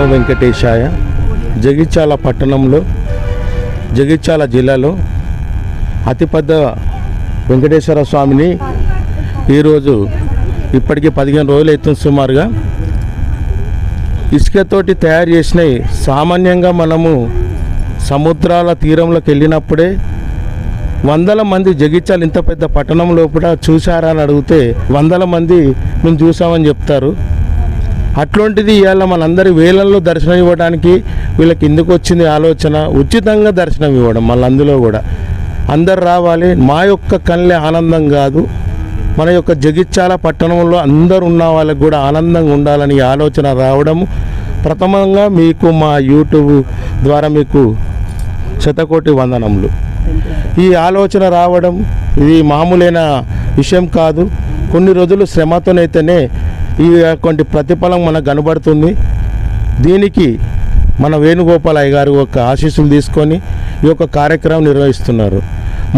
నమో వెంకటేశాయ. జగిత్యాల పట్టణంలో, జగిత్యాల జిల్లాలో అతిపెద్ద వెంకటేశ్వర స్వామిని ఈరోజు ఇప్పటికీ 15 రోజులు అవుతుంది సుమారుగా. ఇసుకతోటి తయారు చేసినవి. సామాన్యంగా మనము సముద్రాల తీరంలోకి వెళ్ళినప్పుడే వందల మంది జగిత్యాల ఇంత పెద్ద పట్టణంలో కూడా చూసారా అని అడిగితే వందల మంది మేము చూసామని చెప్తారు. అట్లాంటిది ఇవాళ మనందరి వేలల్లో దర్శనం ఇవ్వడానికి వీళ్ళకి ఎందుకు వచ్చింది ఆలోచన? ఉచితంగా దర్శనం ఇవ్వడం. మళ్ళీ అందులో కూడా అందరు రావాలి. మా యొక్క కళ్ళే ఆనందం కాదు, మన యొక్క జగిత్యాల పట్టణంలో అందరు ఉన్న వాళ్ళకి కూడా ఆనందంగా ఉండాలని ఆలోచన రావడము ప్రథమంగా మీకు మా యూట్యూబ్ ద్వారా మీకు శతకోటి వందనములు. ఈ ఆలోచన రావడం ఇది మామూలైన విషయం కాదు. కొన్ని రోజులు శ్రమతోనైతేనే ఈ అటువంటి ప్రతిఫలం మనకు కనబడుతుంది. దీనికి మన వేణుగోపాలయ్య గారు ఒక ఆశీస్సులు తీసుకొని ఈ యొక్క కార్యక్రమం నిర్వహిస్తున్నారు.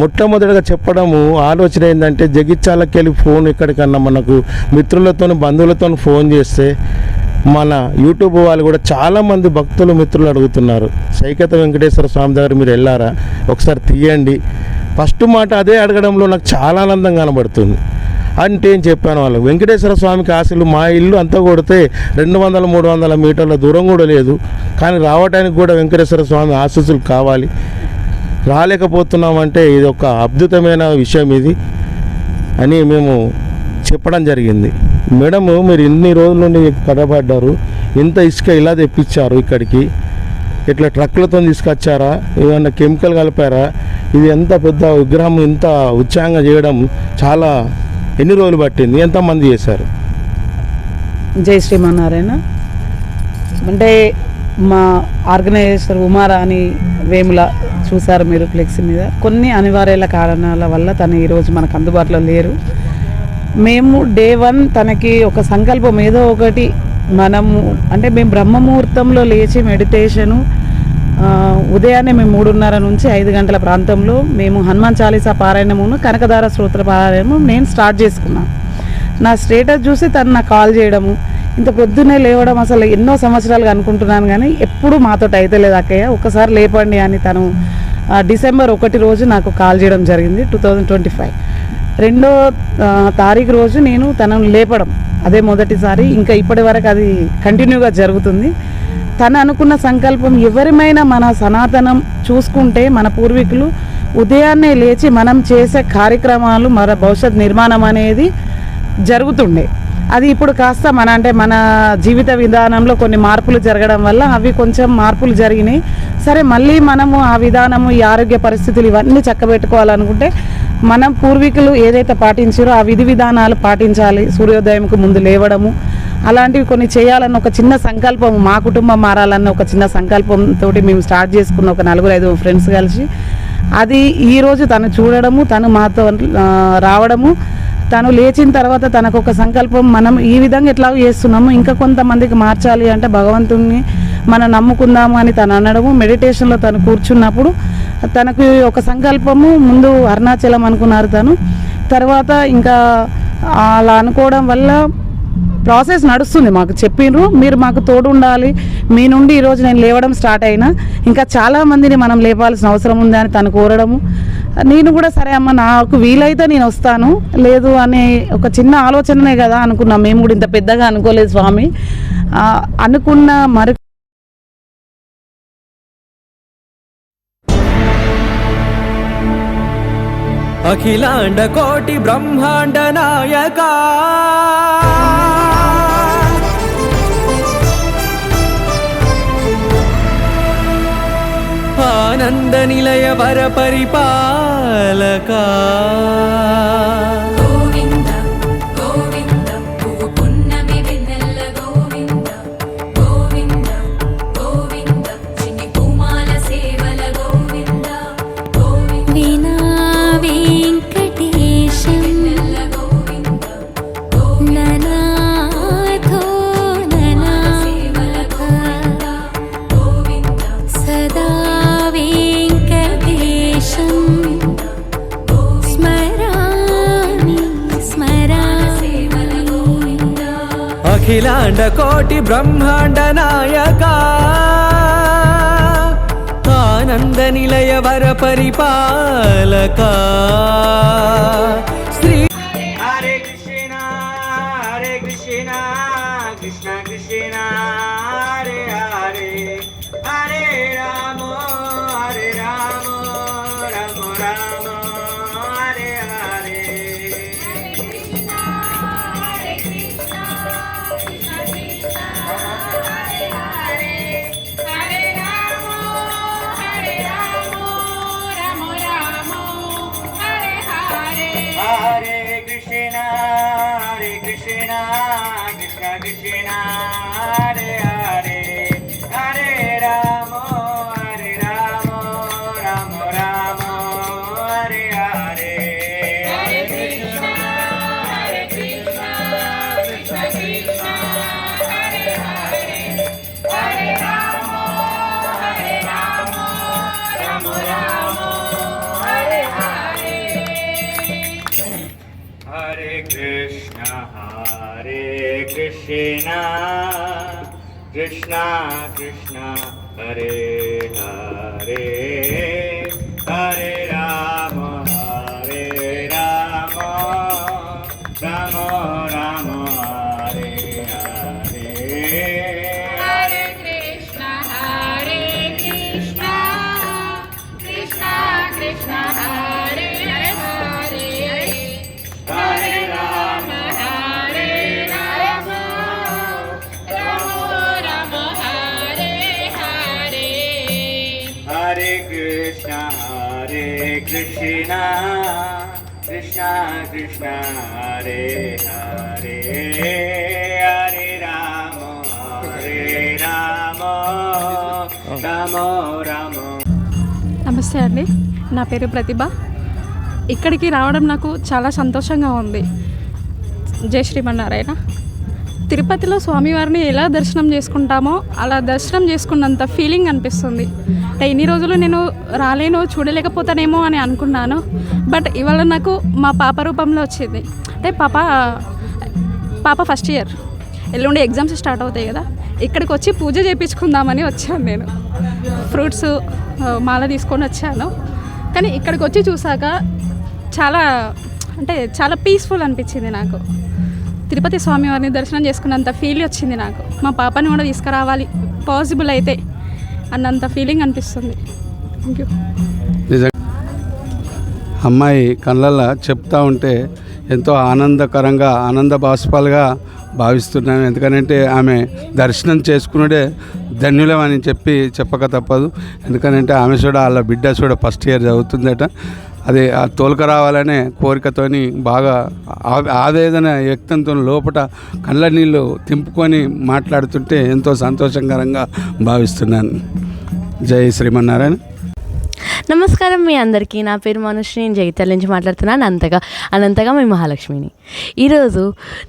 మొట్టమొదటిగా చెప్పడము ఆలోచన ఏంటంటే, జగిత్యాలకి వెళ్ళి ఫోన్ ఎక్కడికన్నా మనకు మిత్రులతో బంధువులతో ఫోన్ చేస్తే మన యూట్యూబ్ వాళ్ళు కూడా చాలామంది భక్తులు మిత్రులు అడుగుతున్నారు, సైకత వెంకటేశ్వర స్వామి దగ్గర మీరు వెళ్ళారా, ఒకసారి తీయండి. ఫస్ట్ మాట అదే అడగడంలో నాకు చాలా ఆనందం కనబడుతుంది. అంటే ఏం చెప్పాను వాళ్ళకి, వెంకటేశ్వర స్వామికి ఆశలు. మా ఇల్లు అంతా కొడితే 200-300 మీటర్ల దూరం కూడా లేదు, కానీ రావడానికి కూడా వెంకటేశ్వర స్వామి ఆశీస్సులు కావాలి. రాలేకపోతున్నామంటే ఇది ఒక అద్భుతమైన విషయం ఇది అని మేము చెప్పడం జరిగింది. మేడము మీరు ఇన్ని రోజుల నుండి కడబడ్డారు, ఇంత ఇసుక ఇలా తెప్పించారు ఇక్కడికి, ఇట్లా ట్రక్కులతో తీసుకొచ్చారా, ఏమన్నా కెమికల్ కలిపారా? ఇది ఎంత పెద్ద విగ్రహం ఇంత ఉత్సాహంగా చేయడం చాలా ఎన్ని రోజులు పట్టింది? ఎంతమంది చేశారు? జై శ్రీమన్నారాయణ. అంటే మా ఆర్గనైజేటర్ ఉమారాణి వేముల చూసారు మీరు ఫ్లెక్సీ మీద. కొన్ని అనివార్యాల కారణాల వల్ల తను ఈరోజు మనకు అందుబాటులో లేరు. మేము డే 1 తనకి ఒక సంకల్పం ఏదో ఒకటి మనము అంటే మేము బ్రహ్మముహూర్తంలో లేచి మెడిటేషను ఉదయాన్నే మేము 3:30 నుంచి 5 గంటల ప్రాంతంలో మేము హనుమాన్ చాలీసా పారాయణమును కనకదార స్తోత్ర పారాయణము నేను స్టార్ట్ చేసుకున్నాను. నా స్టేటస్ చూసి తను నాకు కాల్ చేయడము, ఇంత పొద్దున్నే లేవడం అసలు ఎన్నో సంవత్సరాలుగా అనుకుంటున్నాను కానీ ఎప్పుడు మాతో అయితే లేదు అక్కయ్య, ఒక్కసారి లేపండి అని తను డిసెంబర్ 1 రోజు నాకు కాల్ చేయడం జరిగింది. 2025 2వ తారీఖు రోజు నేను తనను లేపడం అదే మొదటిసారి. ఇంకా ఇప్పటి వరకు అది కంటిన్యూగా జరుగుతుంది. తను అనుకున్న సంకల్పం ఎవరిమైనా మన సనాతనం చూసుకుంటే మన పూర్వీకులు ఉదయాన్నే లేచి మనం చేసే కార్యక్రమాలు మన భవిష్యత్ నిర్మాణం అనేది జరుగుతుండే. అది ఇప్పుడు కాస్త మన జీవిత విధానంలో కొన్ని మార్పులు జరగడం వల్ల అవి కొంచెం మార్పులు జరిగినాయి. సరే మళ్ళీ మనము ఆ విధానము, ఈ ఆరోగ్య పరిస్థితులు ఇవన్నీ చక్కబెట్టుకోవాలనుకుంటే మనం పూర్వీకులు ఏదైతే పాటించారో ఆ విధి విధానాలు పాటించాలి. సూర్యోదయంకు ముందు లేవడము అలాంటివి కొన్ని చేయాలన్న ఒక చిన్న సంకల్పం, మా కుటుంబం మారాలన్న ఒక చిన్న సంకల్పంతో మేము స్టార్ట్ చేసుకున్న ఒక 4-5 ఫ్రెండ్స్ కలిసి అది ఈరోజు తను చూడడము, తను మాతో రావడము, తను లేచిన తర్వాత తనకు ఒక సంకల్పం, మనం ఈ విధంగా ఎట్లా చేస్తున్నాము ఇంకా కొంతమందికి మార్చాలి అంటే భగవంతుని మనం నమ్ముకుందాము అని తను అనడము. మెడిటేషన్లో తను కూర్చున్నప్పుడు తనకు ఒక సంకల్పము, ముందు అరుణాచలం అనుకున్నారు తను, తర్వాత ఇంకా అలా అనుకోవడం వల్ల ప్రాసెస్ నడుస్తుంది. మాకు చెప్పిండ్రు మీరు మాకు తోడు ఉండాలి, మీ నుండి ఈరోజు నేను లేవడం స్టార్ట్ అయినా ఇంకా చాలామందిని మనం లేపాల్సిన అవసరం ఉంది అని తను కోరడము. నేను కూడా సరే అమ్మ నాకు వీలైతే నేను వస్తాను, లేదు అనే ఒక చిన్న ఆలోచననే కదా అనుకున్నాం. మేము కూడా ఇంత పెద్దగా అనుకోలేదు స్వామి. అనుకున్న అఖిలాండ కోటి బ్రహ్మాండ నాయక ఆనంద నిలయ వర పరిపాలక స్మరామి అఖిలాండ కోటి బ్రహ్మాండ నాయక ఆనంద నిలయ వర పరిపాలక Shri Hare Krishna Krishna Krishna Hare Hare Hare Rama Rama Rama Hare Hare Hare Krishna Krishna Krishna Hare Hare Hare Rama Rama Rama Hare Hare Hare Krishna Krishna Krishna Hare Hare Hare Rama Rama Rama Hare Hare Hare Krishna, Krishna Krishna, Hare Hare, Hare Rama Hare Rama, Rama Rama, Hare Hare. Hare Krishna Krishna Krishna Hare Hare Hare Rama Rama Rama నమస్తే అండి, నా పేరు ప్రతిభ. ఇక్కడికి రావడం నాకు చాలా సంతోషంగా ఉంది. జై శ్రీమన్నారాయణ. తిరుపతిలో స్వామివారిని ఎలా దర్శనం చేసుకుంటామో అలా దర్శనం చేసుకున్నంత ఫీలింగ్ అనిపిస్తుంది. అంటే ఇన్ని రోజులు నేను రాలేను, చూడలేకపోతానేమో అని అనుకున్నాను. బట్ ఇవాళ నాకు మా పాప రూపంలో వచ్చింది. అంటే పాప ఫస్ట్ ఇయర్, ఎల్లుండి ఎగ్జామ్స్ స్టార్ట్ అవుతాయి కదా, ఇక్కడికి వచ్చి పూజ చేయించుకుందామని వచ్చాను. నేను ఫ్రూట్స్ మాల తీసుకొని వచ్చాను. కానీ ఇక్కడికి వచ్చి చూసాక చాలా పీస్ఫుల్ అనిపించింది నాకు. తిరుపతి స్వామివారిని దర్శనం చేసుకున్నంత ఫీల్ వచ్చింది నాకు. మా పాపని కూడా తీసుకురావాలి పాసిబుల్ అయితే అన్నంత ఫీలింగ్ అనిపిస్తుంది. Thank you. అమ్మాయి కళ్ళల్లో చెప్తా ఉంటే ఎంతో ఆనందకరంగా ఆనంద బాష్పాలుగా భావిస్తున్నాను. ఎందుకంటే ఆమె దర్శనం చేసుకున్నదే ధన్యులమని చెప్పక తప్పదు. ఎందుకంటే ఆమె కూడా వాళ్ళ బిడ్డ కూడా ఫస్ట్ ఇయర్ చదువుతుందట. అది తోలుక రావాలనే కోరికతోని బాగా ఆవేదన వ్యక్తంతో లోపల కళ్ళ నీళ్ళు తింపుకొని మాట్లాడుతుంటే ఎంతో సంతోషకరంగా భావిస్తున్నాను. జై శ్రీమన్నారాయణ. నమస్కారం మీ అందరికీ. నా పేరు మనుష్ని, నేను జగిత్యాల నుంచి మాట్లాడుతున్నాను. అనంతగా మీ మహాలక్ష్మిని. ఈరోజు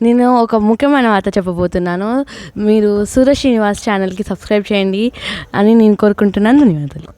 నేను ఒక ముఖ్యమైన వార్త చెప్పబోతున్నాను. మీరు సూర్య శ్రీనివాస్ ఛానల్కి సబ్స్క్రైబ్ చేయండి అని నేను కోరుకుంటున్నాను. ధన్యవాదాలు.